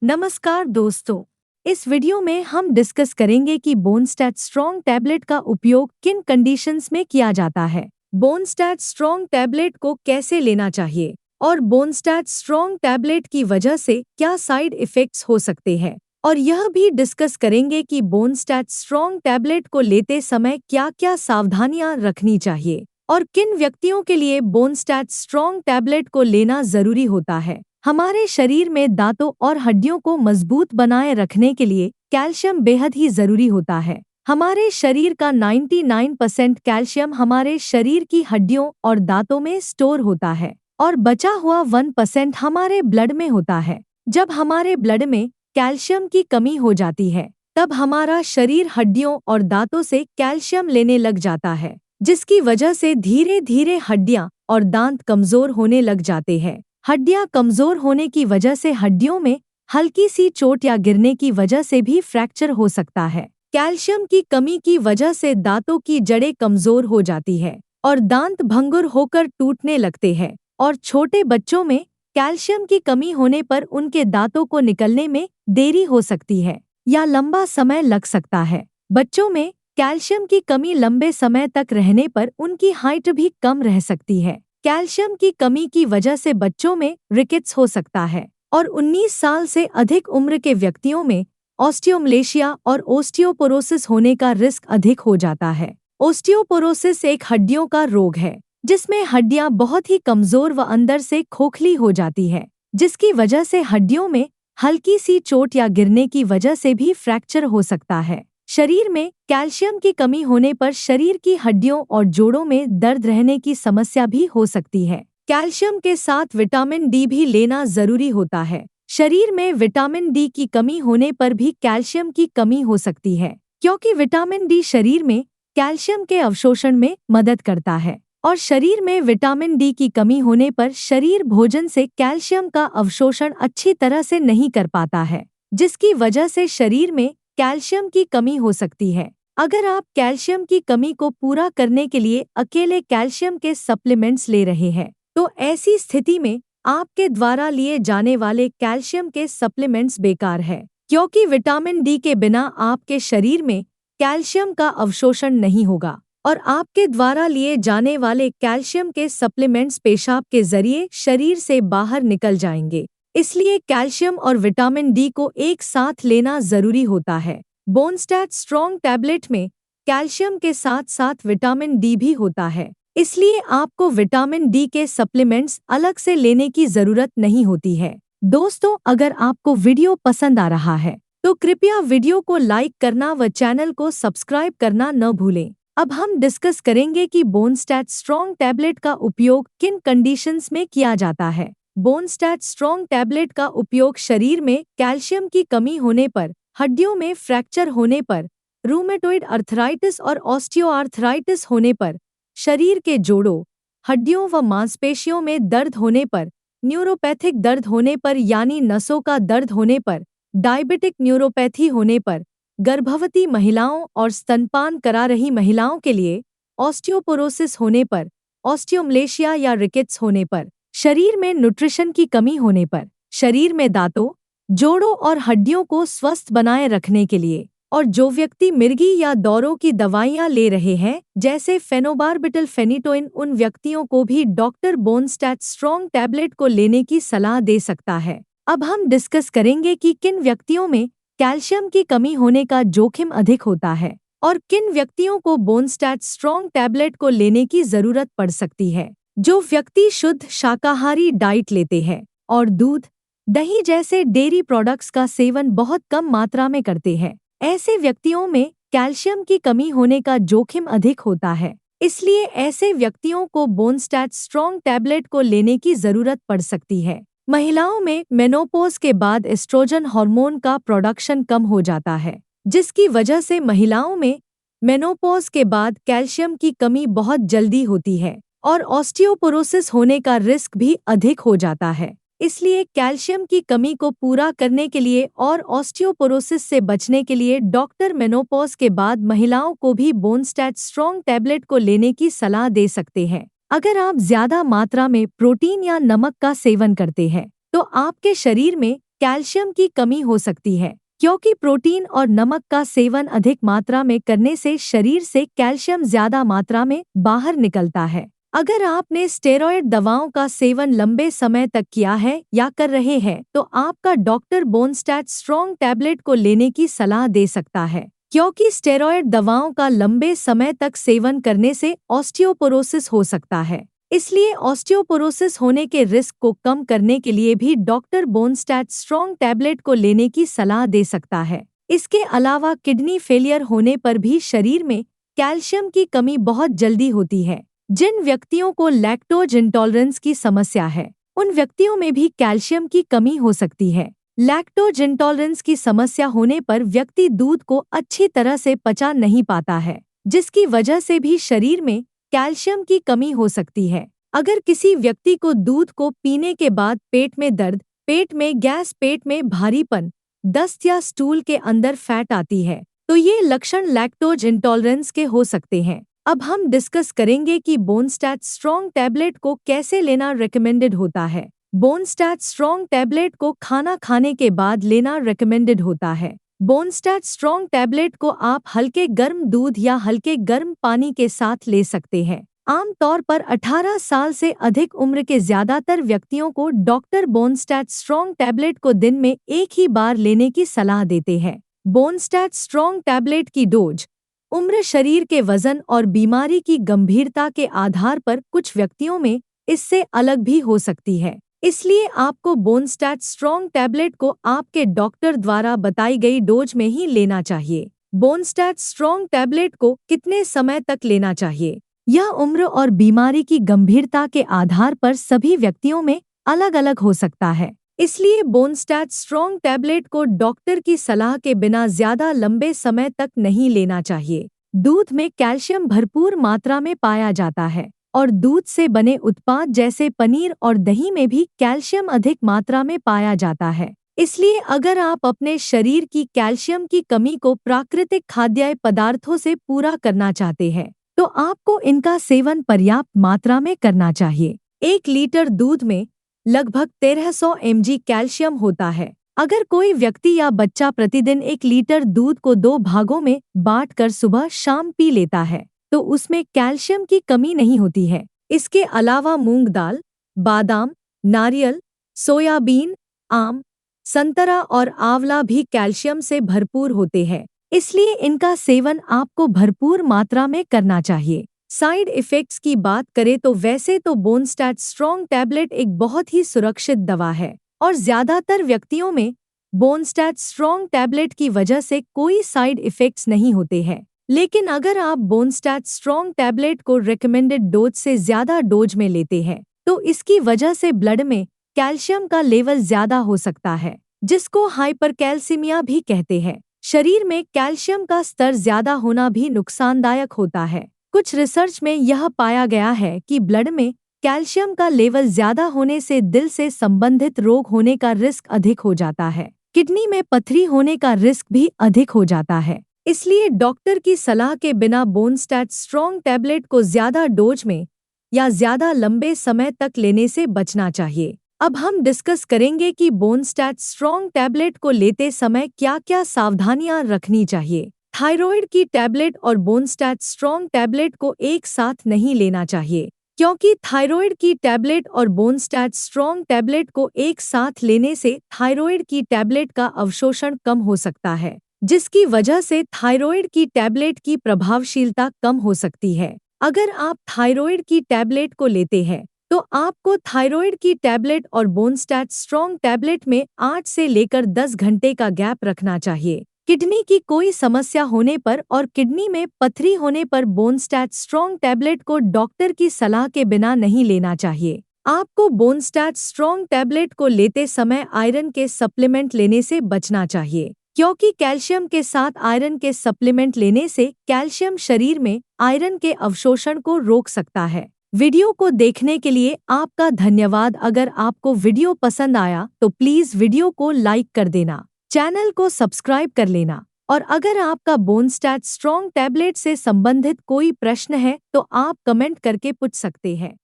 नमस्कार दोस्तों, इस वीडियो में हम डिस्कस करेंगे कि बोनस्टैट स्ट्रॉन्ग टैबलेट का उपयोग किन कंडीशंस में किया जाता है, बोनस्टैट स्ट्रॉन्ग टैबलेट को कैसे लेना चाहिए और बोनस्टैट स्ट्रॉन्ग टैबलेट की वजह से क्या साइड इफ़ेक्ट्स हो सकते हैं। और यह भी डिस्कस करेंगे कि बोनस्टैट स्ट्रॉन्ग टैबलेट को लेते समय क्या-क्या सावधानियां रखनी चाहिए और किन व्यक्तियों के लिए बोनस्टैट स्ट्रॉन्ग टैबलेट को लेना जरूरी होता है। हमारे शरीर में दांतों और हड्डियों को मजबूत बनाए रखने के लिए कैल्शियम बेहद ही जरूरी होता है। हमारे शरीर का 99% कैल्शियम हमारे शरीर की हड्डियों और दांतों में स्टोर होता है और बचा हुआ 1% हमारे ब्लड में होता है। जब हमारे ब्लड में कैल्शियम की कमी हो जाती है, तब हमारा शरीर हड्डियों और दांतों से कैल्शियम लेने लग जाता है, जिसकी वजह से धीरे धीरे हड्डियां और दांत कमजोर होने लग जाते हैं। हड्डियां कमजोर होने की वजह से हड्डियों में हल्की सी चोट या गिरने की वजह से भी फ्रैक्चर हो सकता है। कैल्शियम की कमी की वजह से दांतों की जड़ें कमजोर हो जाती है और दांत भंगुर होकर टूटने लगते हैं। और छोटे बच्चों में कैल्शियम की कमी होने पर उनके दांतों को निकलने में देरी हो सकती है या लंबा समय लग सकता है। बच्चों में कैल्शियम की कमी लंबे समय तक रहने पर उनकी हाइट भी कम रह सकती है। कैल्शियम की कमी की वजह से बच्चों में रिकेट्स हो सकता है और 19 साल से अधिक उम्र के व्यक्तियों में ऑस्टियोमलेशिया और ओस्टियोपोरोसिस होने का रिस्क अधिक हो जाता है। ओस्टियोपोरोसिस एक हड्डियों का रोग है जिसमें हड्डियां बहुत ही कमजोर व अंदर से खोखली हो जाती है, जिसकी वजह से हड्डियों में हल्की सी चोट या गिरने की वजह से भी फ्रैक्चर हो सकता है। शरीर में कैल्शियम की कमी होने पर शरीर की हड्डियों और जोड़ों में दर्द रहने की समस्या भी हो सकती है। कैल्शियम के साथ विटामिन डी भी लेना जरूरी होता है। शरीर में विटामिन डी की कमी होने पर भी कैल्शियम की कमी हो सकती है, क्योंकि विटामिन डी शरीर में कैल्शियम के अवशोषण में मदद करता है और शरीर में विटामिन डी की कमी होने पर शरीर भोजन से कैल्शियम का अवशोषण अच्छी तरह से नहीं कर पाता है, जिसकी वजह से शरीर में कैल्शियम की कमी हो सकती है। अगर आप कैल्शियम की कमी को पूरा करने के लिए अकेले कैल्शियम के सप्लीमेंट्स ले रहे हैं, तो ऐसी स्थिति में आपके द्वारा लिए जाने वाले कैल्शियम के सप्लीमेंट्स बेकार है, क्योंकि विटामिन डी के बिना आपके शरीर में कैल्शियम का अवशोषण नहीं होगा और आपके द्वारा लिए जाने वाले कैल्शियम के सप्लीमेंट्स पेशाब के जरिए शरीर से बाहर निकल जाएंगे। इसलिए कैल्शियम और विटामिन डी को एक साथ लेना जरूरी होता है। बोनस्टैट स्ट्रॉन्ग टैबलेट में कैल्शियम के साथ साथ विटामिन डी भी होता है, इसलिए आपको विटामिन डी के सप्लीमेंट्स अलग से लेने की जरूरत नहीं होती है। दोस्तों, अगर आपको वीडियो पसंद आ रहा है तो कृपया वीडियो को लाइक करना व चैनल को सब्सक्राइब करना न भूलें। अब हम डिस्कस करेंगे कि बोनस्टैट स्ट्रॉन्ग टैबलेट का उपयोग किन कंडीशंस में किया जाता है। बोनस्टैट स्ट्रॉन्ग टैबलेट का उपयोग शरीर में कैल्शियम की कमी होने पर, हड्डियों में फ्रैक्चर होने पर, रूमेटॉइड अर्थराइटिस और ऑस्टियोआर्थराइटिस होने पर, शरीर के जोड़ों, हड्डियों व मांसपेशियों में दर्द होने पर, न्यूरोपैथिक दर्द होने पर यानी नसों का दर्द होने पर, डायबिटिक न्यूरोपैथी होने पर, गर्भवती महिलाओं और स्तनपान करा रही महिलाओं के लिए ऑस्टियोपोरोसिस होने पर, ऑस्टियोमलेशिया या रिकेट्स होने पर, शरीर में न्यूट्रिशन की कमी होने पर, शरीर में दांतों, जोड़ों और हड्डियों को स्वस्थ बनाए रखने के लिए, और जो व्यक्ति मिर्गी या दौरों की दवाइयां ले रहे हैं जैसे फेनोबार्बिटल फेनिटोइन, उन व्यक्तियों को भी डॉक्टर बोनस्टैट स्ट्रॉन्ग टैबलेट को लेने की सलाह दे सकता है। अब हम डिस्कस करेंगे कि किन व्यक्तियों में कैल्शियम की कमी होने का जोखिम अधिक होता है और किन व्यक्तियों को बोनस्टैट स्ट्रॉन्ग टैबलेट को लेने की जरूरत पड़ सकती है। जो व्यक्ति शुद्ध शाकाहारी डाइट लेते हैं और दूध, दही जैसे डेयरी प्रोडक्ट्स का सेवन बहुत कम मात्रा में करते हैं, ऐसे व्यक्तियों में कैल्शियम की कमी होने का जोखिम अधिक होता है। इसलिए ऐसे व्यक्तियों को बोनस्टैट स्ट्रॉन्ग टैबलेट को लेने की जरूरत पड़ सकती है। महिलाओं में मेनोपॉज के बाद एस्ट्रोजन हार्मोन का प्रोडक्शन कम हो जाता है, जिसकी वजह से महिलाओं में मेनोपॉज के बाद कैल्शियम की कमी बहुत जल्दी होती है और ऑस्टियोपोरोसिस होने का रिस्क भी अधिक हो जाता है। इसलिए कैल्शियम की कमी को पूरा करने के लिए और ऑस्टियोपोरोसिस से बचने के लिए डॉक्टर मेनोपॉज के बाद महिलाओं को भी बोनस्टैट स्ट्रॉन्ग टैबलेट को लेने की सलाह दे सकते हैं। अगर आप ज्यादा मात्रा में प्रोटीन या नमक का सेवन करते हैं तो आपके शरीर में कैल्शियम की कमी हो सकती है, क्योंकि प्रोटीन और नमक का सेवन अधिक मात्रा में करने से शरीर से कैल्शियम ज्यादा मात्रा में बाहर निकलता है। अगर आपने स्टेरॉयड दवाओं का सेवन लंबे समय तक किया है या कर रहे हैं, तो आपका डॉक्टर बोनस्टैट स्ट्रॉन्ग टैबलेट को लेने की सलाह दे सकता है, क्योंकि स्टेरॉयड दवाओं का लंबे समय तक सेवन करने से ऑस्टियोपोरोसिस हो सकता है। इसलिए ऑस्टियोपोरोसिस होने के रिस्क को कम करने के लिए भी डॉक्टर बोनस्टैट स्ट्रॉन्ग टैबलेट को लेने की सलाह दे सकता है। इसके अलावा किडनी फेलियर होने पर भी शरीर में कैल्शियम की कमी बहुत जल्दी होती है। जिन व्यक्तियों को लैक्टोज इंटॉलरेंस की समस्या है, उन व्यक्तियों में भी कैल्शियम की कमी हो सकती है। लैक्टोज इंटॉलरेंस की समस्या होने पर व्यक्ति दूध को अच्छी तरह से पचा नहीं पाता है, जिसकी वजह से भी शरीर में कैल्शियम की कमी हो सकती है। अगर किसी व्यक्ति को दूध को पीने के बाद पेट में दर्द, पेट में गैस, पेट में भारीपन, दस्त या स्टूल के अंदर फैट आती है, तो ये लक्षण लैक्टोज इंटॉलरेंस के हो सकते हैं। अब हम डिस्कस करेंगे कि बोनस्टैट स्ट्रॉन्ग टैबलेट को कैसे लेना रिकमेंडेड होता है। बोनस्टैट स्ट्रॉन्ग टैबलेट को खाना खाने के बाद लेना रिकमेंडेड होता है। बोनस्टैट स्ट्रॉन्ग टैबलेट को आप हल्के गर्म दूध या हल्के गर्म पानी के साथ ले सकते हैं। आमतौर पर 18 साल से अधिक उम्र के ज्यादातर व्यक्तियों को डॉक्टर बोनस्टैट स्ट्रॉन्ग टैबलेट को दिन में एक ही बार लेने की सलाह देते हैं। बोनस्टैट स्ट्रॉन्ग टैबलेट की डोज उम्र, शरीर के वजन और बीमारी की गंभीरता के आधार पर कुछ व्यक्तियों में इससे अलग भी हो सकती है। इसलिए आपको बोनस्टैट स्ट्रॉन्ग टैबलेट को आपके डॉक्टर द्वारा बताई गई डोज में ही लेना चाहिए। बोनस्टैट स्ट्रॉन्ग टैबलेट को कितने समय तक लेना चाहिए, यह उम्र और बीमारी की गंभीरता के आधार पर सभी व्यक्तियों में अलग अलग हो सकता है। इसलिए बोनस्टैट स्ट्रॉन्ग टैबलेट को डॉक्टर की सलाह के बिना ज्यादा लंबे समय तक नहीं लेना चाहिए। दूध में कैल्शियम भरपूर मात्रा में पाया जाता है और दूध से बने उत्पाद जैसे पनीर और दही में भी कैल्शियम अधिक मात्रा में पाया जाता है। इसलिए अगर आप अपने शरीर की कैल्शियम की कमी को प्राकृतिक खाद्य पदार्थों से पूरा करना चाहते हैं, तो आपको इनका सेवन पर्याप्त मात्रा में करना चाहिए। 1 लीटर दूध में लगभग 1300 mg कैल्शियम होता है। अगर कोई व्यक्ति या बच्चा प्रतिदिन 1 लीटर दूध को 2 भागों में बांटकर सुबह शाम पी लेता है, तो उसमें कैल्शियम की कमी नहीं होती है। इसके अलावा मूंग दाल, बादाम, नारियल, सोयाबीन, आम, संतरा और आंवला भी कैल्शियम से भरपूर होते हैं। इसलिए इनका सेवन आपको भरपूर मात्रा में करना चाहिए। साइड इफ़ेक्ट्स की बात करें तो वैसे तो बोनस्टैट स्ट्रॉन्ग टैबलेट एक बहुत ही सुरक्षित दवा है और ज्यादातर व्यक्तियों में बोनस्टैट स्ट्रॉन्ग टैबलेट की वजह से कोई साइड इफ़ेक्ट्स नहीं होते हैं। लेकिन अगर आप बोनस्टैट स्ट्रॉन्ग टैबलेट को रिकमेंडेड डोज से ज्यादा डोज में लेते हैं, तो इसकी वजह से ब्लड में कैल्शियम का लेवल ज्यादा हो सकता है, जिसको हाइपरकैल्सीमिया भी कहते हैं। शरीर में कैल्शियम का स्तर ज्यादा होना भी नुकसानदायक होता है। कुछ रिसर्च में यह पाया गया है कि ब्लड में कैल्शियम का लेवल ज्यादा होने से दिल से संबंधित रोग होने का रिस्क अधिक हो जाता है। किडनी में पथरी होने का रिस्क भी अधिक हो जाता है। इसलिए डॉक्टर की सलाह के बिना बोनस्टैट स्ट्रॉन्ग टैबलेट को ज्यादा डोज में या ज्यादा लंबे समय तक लेने से बचना चाहिए। अब हम डिस्कस करेंगे कि बोनस्टैट स्ट्रॉन्ग टैबलेट को लेते समय क्या-क्या सावधानियां रखनी चाहिए। थायराइड की टैबलेट और बोनस्टैट स्ट्रॉन्ग टैबलेट को एक साथ नहीं लेना चाहिए, क्योंकि थायराइड की टैबलेट और बोनस्टैट स्ट्रॉन्ग टैबलेट को एक साथ लेने से थायराइड की टैबलेट का अवशोषण कम हो सकता है, जिसकी वजह से थायराइड की टैबलेट की प्रभावशीलता कम हो सकती है। अगर आप थायराइड की टैबलेट को लेते हैं, तो आपको थायराइड की टैबलेट और बोनस्टैट स्ट्रॉन्ग टैबलेट में 8 से लेकर 10 घंटे का गैप रखना चाहिए। किडनी की कोई समस्या होने पर और किडनी में पथरी होने पर बोनस्टैट स्ट्रॉन्ग टैबलेट को डॉक्टर की सलाह के बिना नहीं लेना चाहिए। आपको बोनस्टैट स्ट्रॉन्ग टैबलेट को लेते समय आयरन के सप्लीमेंट लेने से बचना चाहिए, क्योंकि कैल्शियम के साथ आयरन के सप्लीमेंट लेने से कैल्शियम शरीर में आयरन के अवशोषण को रोक सकता है। वीडियो को देखने के लिए आपका धन्यवाद। अगर आपको वीडियो पसंद आया तो प्लीज़ वीडियो को लाइक कर देना, चैनल को सब्सक्राइब कर लेना, और अगर आपका बोनस्टैट स्ट्रॉन्ग टैबलेट से संबंधित कोई प्रश्न है तो आप कमेंट करके पूछ सकते हैं।